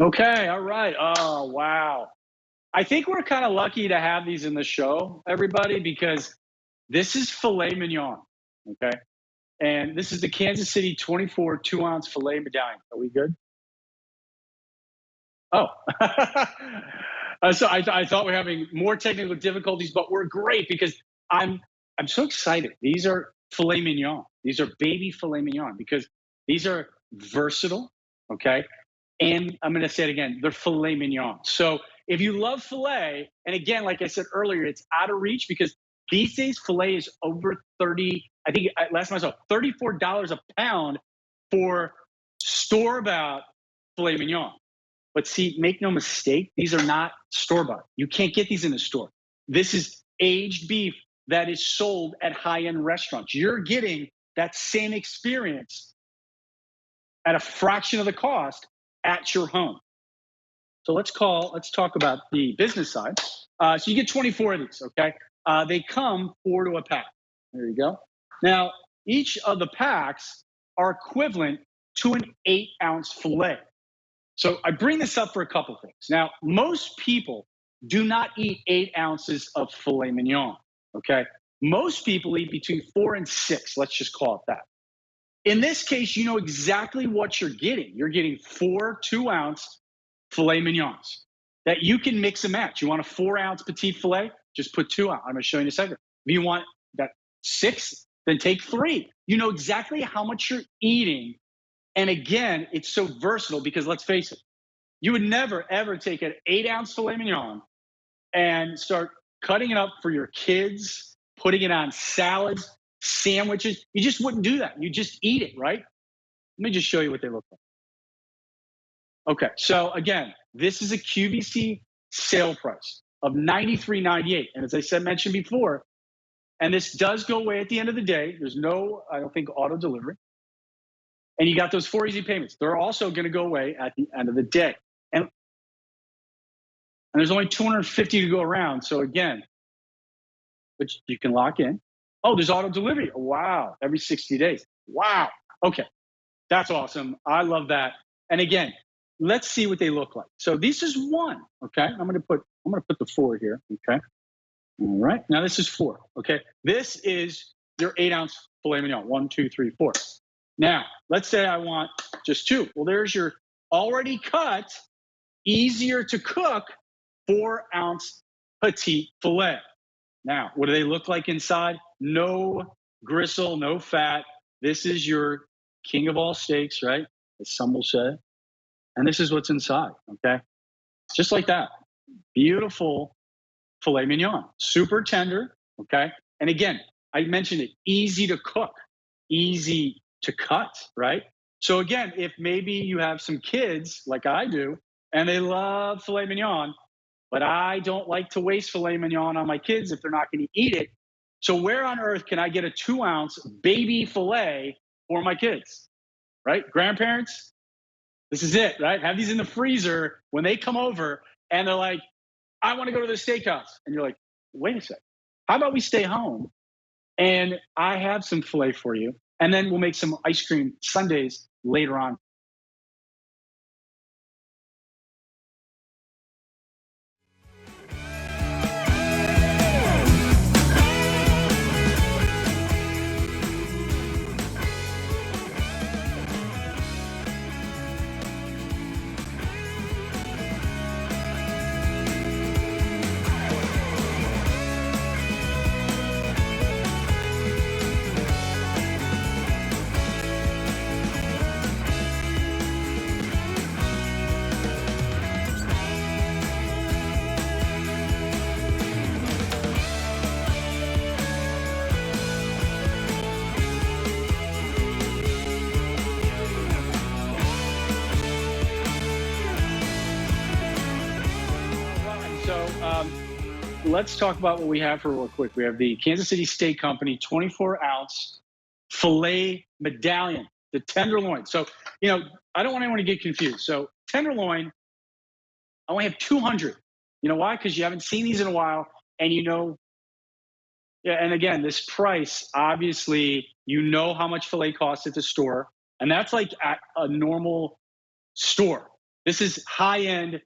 Okay, all right. Oh, wow. I think we're kind of lucky to have these in the show, everybody, because this is filet mignon. Okay. And this is the Kansas City 24 2-ounce filet medallion. Are we good? Oh. I thought we're having more technical difficulties, but we're great because I'm I'm so excited. These are filet mignon. These are baby filet mignon because these are versatile. Okay. And I'm going to say it again, they're filet mignon. So if you love filet, and again, like I said earlier, it's out of reach because these days filet is over 30, I think last time I saw $34 a pound for store bought filet mignon. But see, make no mistake, these are not store bought. You can't get these in the store. This is aged beef that is sold at high end restaurants. You're getting that same experience at a fraction of the cost at your home. So let's talk about the business side. So you get 24 of these, okay? They come four to a pack. There you go. Now, each of the packs are equivalent to an 8-ounce filet. So I bring this up for a couple things. Now, most people do not eat 8 ounces of filet mignon, okay? Most people eat between 4 and 6, let's just call it that. In this case, you know exactly what you're getting. You're getting four 2-ounce filet mignons that you can mix and match. You want a 4-ounce petite filet? Just put 2 out. I'm going to show you in a second. If you want that 6, then take 3. You know exactly how much you're eating. And again, it's so versatile because let's face it, you would never ever take an 8-ounce filet mignon and start cutting it up for your kids, putting it on salads, sandwiches. You just wouldn't do that. You just eat it, right? Let me just show you what they look like. Okay, so again, this is a QVC sale price of $93.98. And as I said, mentioned before, and this does go away at the end of the day. There's no, I don't think, auto delivery. And you got those 4 easy payments. They're also going to go away at the end of the day. And there's only 250 to go around. So again, which you can lock in. Oh, there's auto delivery. Wow, every 60 days. Wow. Okay, that's awesome. I love that. And again, let's see what they look like. So this is one. Okay, I'm gonna put the 4 here. Okay. All right. Now this is 4. Okay. This is your 8-ounce filet mignon. 1, 2, 3, 4. Now let's say I want just 2. Well, there's your already cut, easier to cook 4-ounce petite filet. Now, what do they look like inside? No gristle, no fat. This is your king of all steaks, right? As some will say. And this is what's inside, okay? Just like that. Beautiful filet mignon. Super tender, okay? And again, I mentioned it, easy to cook, easy to cut, right? So again, if maybe you have some kids like I do, and they love filet mignon, but I don't like to waste filet mignon on my kids if they're not going to eat it. So where on earth can I get a 2-ounce baby filet for my kids? Right? Grandparents, this is it, right? Have these in the freezer when they come over and they're like, I want to go to the steakhouse. And you're like, wait a sec. How about we stay home and I have some filet for you? And then we'll make some ice cream sundaes later on. So let's talk about what we have for real quick. We have the Kansas City Steak Company 24-ounce filet medallion, the tenderloin. So, I don't want anyone to get confused. So tenderloin, I only have 200. You know why? Because you haven't seen these in a while. And yeah, and again, this price, obviously, you know how much filet costs at the store. And that's like at a normal store. This is high-end,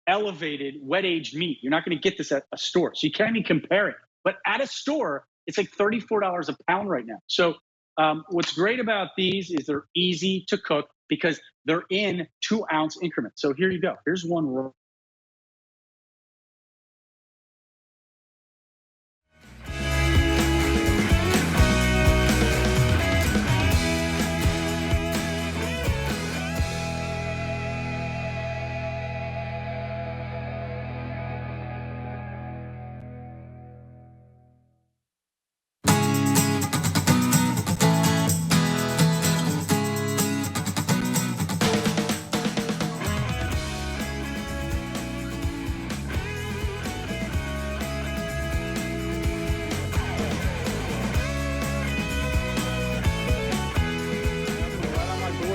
elevated, wet-aged meat. You're not going to get this at a store, so you can't even compare it. But at a store, it's like $34 a pound right now. So what's great about these is they're easy to cook because they're in 2-ounce increments. So here you go. Here's one roll.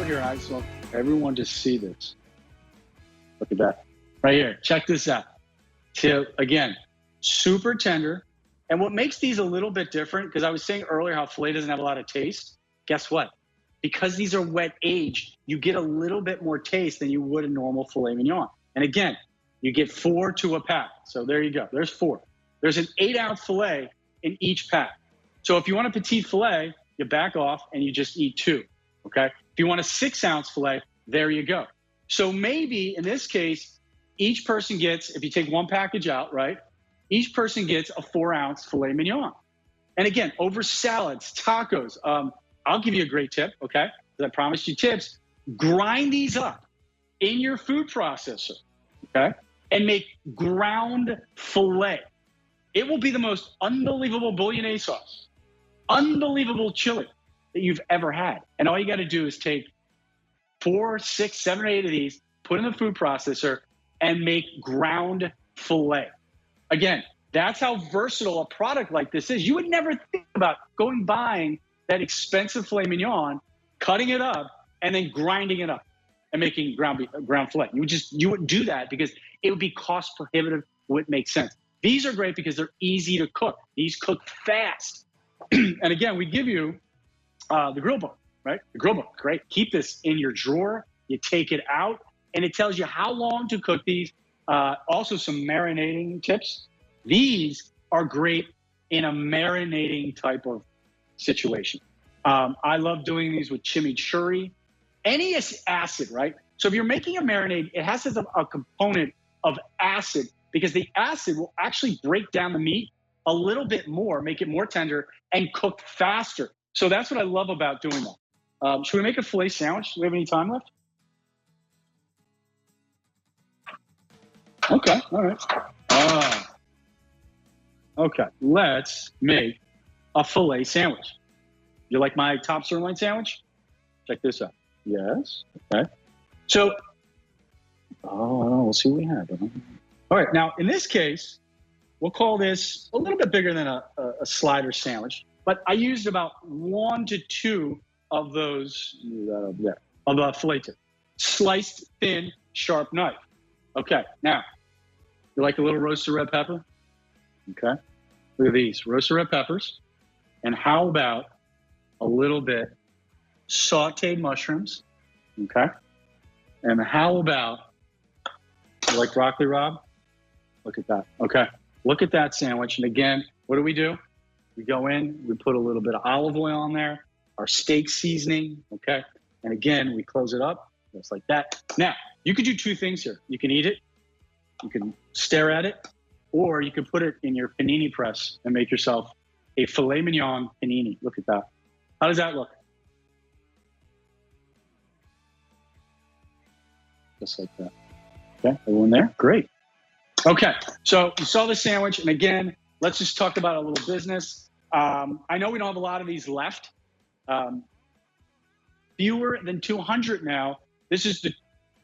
Here, I just want everyone to see this. Look at that right here. Check this out. So again, super tender. And what makes these a little bit different, because I was saying earlier how filet doesn't have a lot of taste. Guess what? Because these are wet aged, you get a little bit more taste than you would a normal filet mignon. And again, you get 4 to a pack. So there you go. There's 4. There's an 8-ounce filet in each pack. So if you want a petite filet, you back off and you just eat 2. Okay. If you want a 6-ounce filet, there you go. So maybe in this case, each person gets, if you take one package out, right? Each person gets a 4-ounce filet mignon. And again, over salads, tacos. I'll give you a great tip, okay? Because I promised you tips. Grind these up in your food processor, okay? And make ground filet. It will be the most unbelievable bolognese sauce, unbelievable chili that you've ever had. And all you got to do is take 4, 6, 7, or 8 of these, put in the food processor, and make ground filet. Again, that's how versatile a product like this is. You would never think about going buying that expensive filet mignon, cutting it up, and then grinding it up and making ground filet. You wouldn't do that because it would be cost prohibitive. It wouldn't make sense. These are great because they're easy to cook. These cook fast. And again, we give you the grill book, right? The grill book, great. Keep this in your drawer. You take it out, and it tells you how long to cook these. Also, some marinating tips. These are great in a marinating type of situation. I love doing these with chimichurri. Any acid, right? So if you're making a marinade, it has to have a component of acid because the acid will actually break down the meat a little bit more, make it more tender, and cook faster. So that's what I love about doing that. Should we make a filet sandwich? Do we have any time left? Okay, all right. Okay, let's make a filet sandwich. You like my top sirloin sandwich? Check this out. Yes, okay. So, we'll see what we have. All right, now in this case, we'll call this a little bit bigger than a slider sandwich. But I used about 1 to 2 of those, of the filet tip. Sliced thin, sharp knife. Okay, now, you like a little roasted red pepper? Okay, look at these, roasted red peppers. And how about a little bit sauteed mushrooms? Okay, and how about, you like broccoli, Rob? Look at that, okay. Look at that sandwich, and again, what do? We go in, we put a little bit of olive oil on there, our steak seasoning, okay? And again, we close it up, just like that. Now, you could do 2 things here. You can eat it, you can stare at it, or you can put it in your panini press and make yourself a filet mignon panini. Look at that. How does that look? Just like that. Okay, everyone there? Great. Okay, so you saw the sandwich, and again, let's just talk about a little business. I know we don't have a lot of these left. Fewer than 200 now. This is the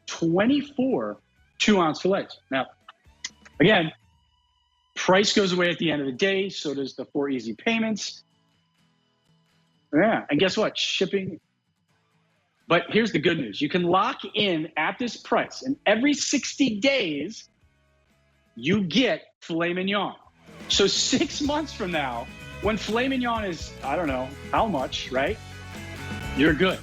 24 2-ounce fillets. Now, again, price goes away at the end of the day, so does the 4 easy payments. Yeah, and guess what? Shipping. But here's the good news. You can lock in at this price, and every 60 days, you get filet mignon. So 6 months from now, when filet mignon is, I don't know how much, right? You're good.